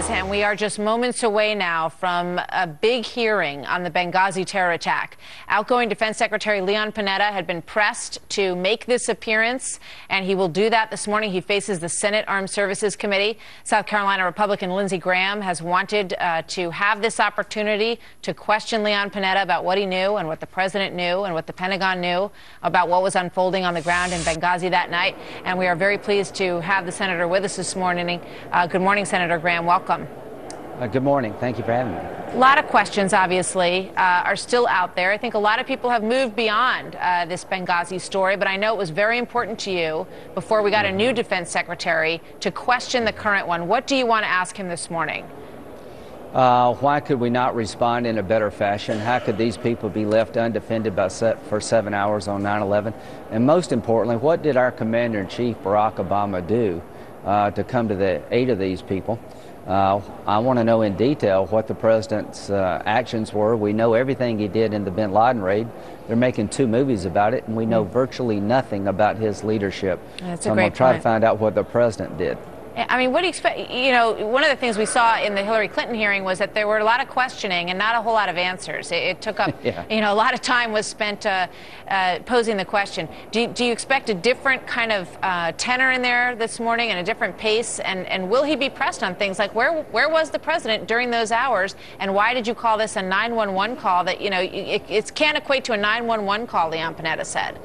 is, and we are just moments away now from a big hearing on the Benghazi terror attack. Outgoing Defense Secretary Leon Panetta had been pressed to make this appearance, and he will do that this morning. He faces the Senate Armed Services Committee. South Carolina Republican Lindsey Graham has wanted to have this opportunity to question Leon Panetta about what he knew and what the president knew and what the Pentagon knew about what was unfolding on the ground in Benghazi that night. And we are very pleased to have the senator with us this morning. Good morning, Senator Graham. Welcome. Good morning. Thank you for having me. A lot of questions, obviously, are still out there. I think a lot of people have moved beyond this Benghazi story, but I know it was very important to you before we got a new defense secretary to question the current one. What do you want to ask him this morning? Why could we not respond in a better fashion? How could these people be left undefended for 7 hours on 9/11? And most importantly, what did our Commander-in-Chief, Barack Obama, do to come to the aid of these people? I want to know in detail what the president's actions were. We know everything he did in the bin Laden raid. They're making 2 movies about it, and we know virtually nothing about his leadership. That's so I'm going to try to find out what the president did. I mean, what do you expect? You know, one of the things we saw in the Hillary Clinton hearing was that there were a lot of questioning and not a whole lot of answers. It took up, you know, a lot of time was spent posing the question. Do you expect a different kind of tenor in there this morning and a different pace? And will he be pressed on things like where was the president during those hours? And why did you call this a 911 call that, you know, it can't equate to a 911 call, Leon Panetta said?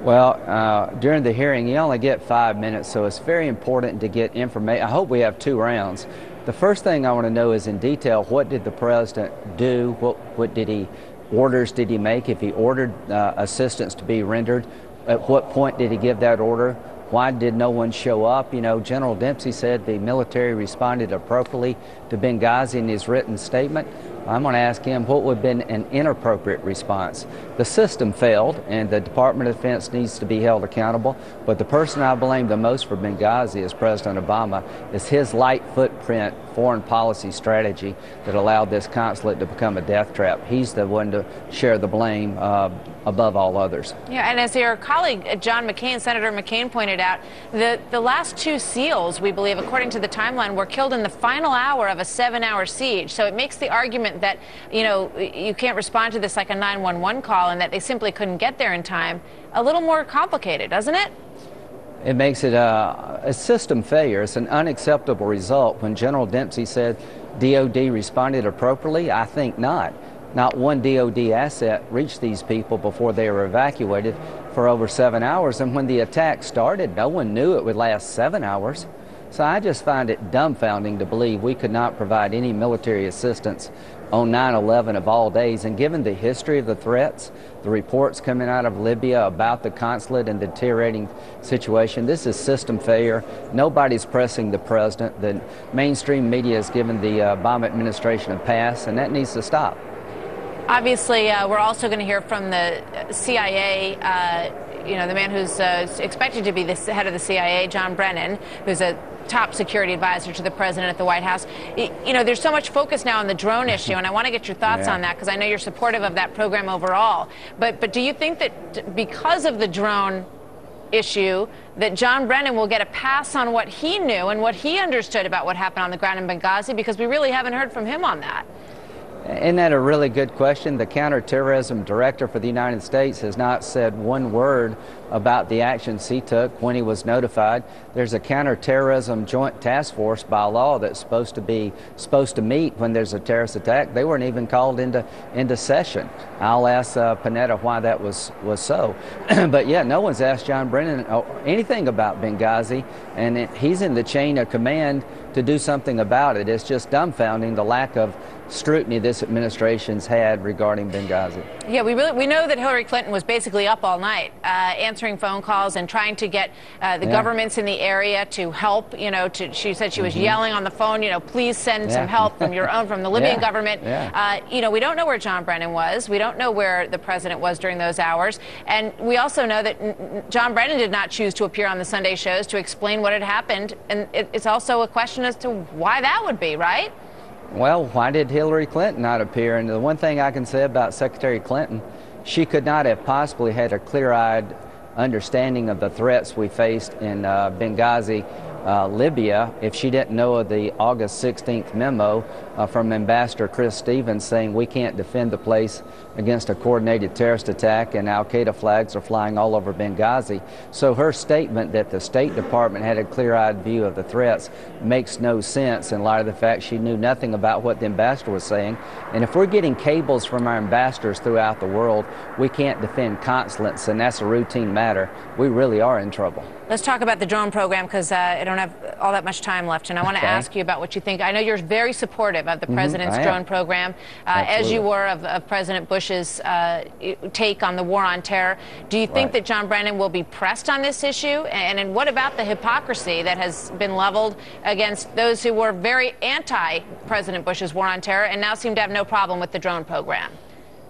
Well, during the hearing, you only get 5 minutes, so it's very important to get information. I hope we have 2 rounds. The first thing I want to know is in detail, what did the president do? What did he, orders did he make? If he ordered assistance to be rendered, at what point did he give that order? Why did no one show up? You know, General Dempsey said the military responded appropriately to Benghazi in his written statement. I'm going to ask him what would have been an inappropriate response. The system failed, and the Department of Defense needs to be held accountable. But the person I blame the most for Benghazi is President Obama. It's his light footprint foreign policy strategy that allowed this consulate to become a death trap. He's the one to share the blame above all others. Yeah, and as your colleague John McCain, Senator McCain, pointed out, the last 2 SEALs, we believe, according to the timeline, were killed in the final hour of a 7-hour siege. So it makes the argument that, you know, you can't respond to this like a 911 call and that they simply couldn't get there in time a little more complicated, doesn't it? It makes it a system failure. It's an unacceptable result. When General Dempsey said DOD responded appropriately, I think not. Not one DOD asset reached these people before they were evacuated for over 7 hours. And when the attack started, no one knew it would last 7 hours. So I just find it dumbfounding to believe we could not provide any military assistance on 9/11 of all days. And given the history of the threats, the reports coming out of Libya about the consulate and the deteriorating situation, this is system failure. Nobody's pressing the president. The mainstream media has given the Obama administration a pass, and that needs to stop. Obviously, we're also going to hear from the CIA, you know, the man who's expected to be the head of the CIA, John Brennan, who's a top security advisor to the president at the White House. You know, there's so much focus now on the drone issue, and I want to get your thoughts on that because I know you're supportive of that program overall. But do you think that because of the drone issue, that John Brennan will get a pass on what he knew and what he understood about what happened on the ground in Benghazi? Because we really haven't heard from him on that. Isn't that a really good question? The counterterrorism director for the United States has not said one word about the actions he took when he was notified. There's a counterterrorism joint task force by law that's supposed to meet when there's a terrorist attack. They weren't even called into session. I'll ask Panetta why that was so. But yeah, no one's asked John Brennan anything about Benghazi, and he's in the chain of command to do something about it. It's just dumbfounding the lack of scrutiny this administration's had regarding Benghazi. Yeah, we know that Hillary Clinton was basically up all night answering phone calls and trying to get the governments in the area to help. You know, she said she was yelling on the phone, you know, please send some help from from the Libyan government. You know, we don't know where John Brennan was. We don't know where the president was during those hours. And we also know that John Brennan did not choose to appear on the Sunday shows to explain what had happened. And it's also a question as to why that would be, right? Well, why did Hillary Clinton not appear? And the one thing I can say about Secretary Clinton, she could not have possibly had a clear-eyed understanding of the threats we faced in Benghazi Libya if she didn't know of the August 16th memo from Ambassador Chris Stevens saying we can't defend the place against a coordinated terrorist attack, and al-Qaeda flags are flying all over Benghazi. So her statement that the State Department had a clear-eyed view of the threats makes no sense in light of the fact she knew nothing about what the ambassador was saying. And if we're getting cables from our ambassadors throughout the world, we can't defend consulates, and that's a routine matter. We really are in trouble. Let's talk about the drone program, because I don't have all that much time left, and I want to ask you about what you think. I know you're very supportive of the president's drone program, as you were of President Bush's take on the war on terror. Do you think that John Brennan will be pressed on this issue? And what about the hypocrisy that has been leveled against those who were very anti-President Bush's war on terror and now seem to have no problem with the drone program?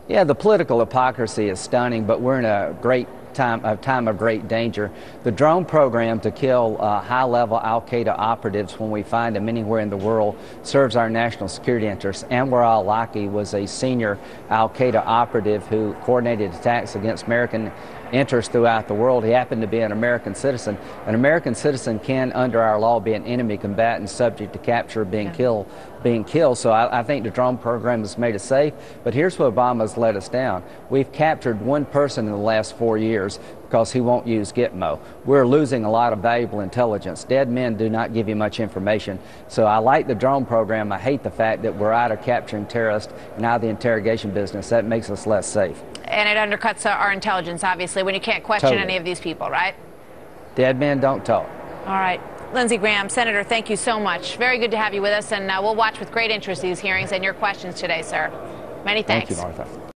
Yeah, the political hypocrisy is stunning, but we're in a time of great danger. The drone program to kill high-level al-Qaeda operatives when we find them anywhere in the world serves our national security interests. Anwar al-Awlaki was a senior al-Qaeda operative who coordinated attacks against American interests throughout the world. He happened to be an American citizen. An American citizen can, under our law, be an enemy combatant subject to capture, being killed. So I think the drone program has made us safe. But here's where Obama's let us down. We've captured one person in the last 4 years because he won't use Gitmo. We're losing a lot of valuable intelligence. Dead men do not give you much information. So I like the drone program. I hate the fact that we're out of capturing terrorists and out of the interrogation business. That makes us less safe. And it undercuts our intelligence, obviously, when you can't question any of these people, right? Dead men don't talk. All right. Lindsey Graham, Senator, thank you so much. Very good to have you with us, and we'll watch with great interest these hearings and your questions today, sir. Many thanks. Thank you, Martha.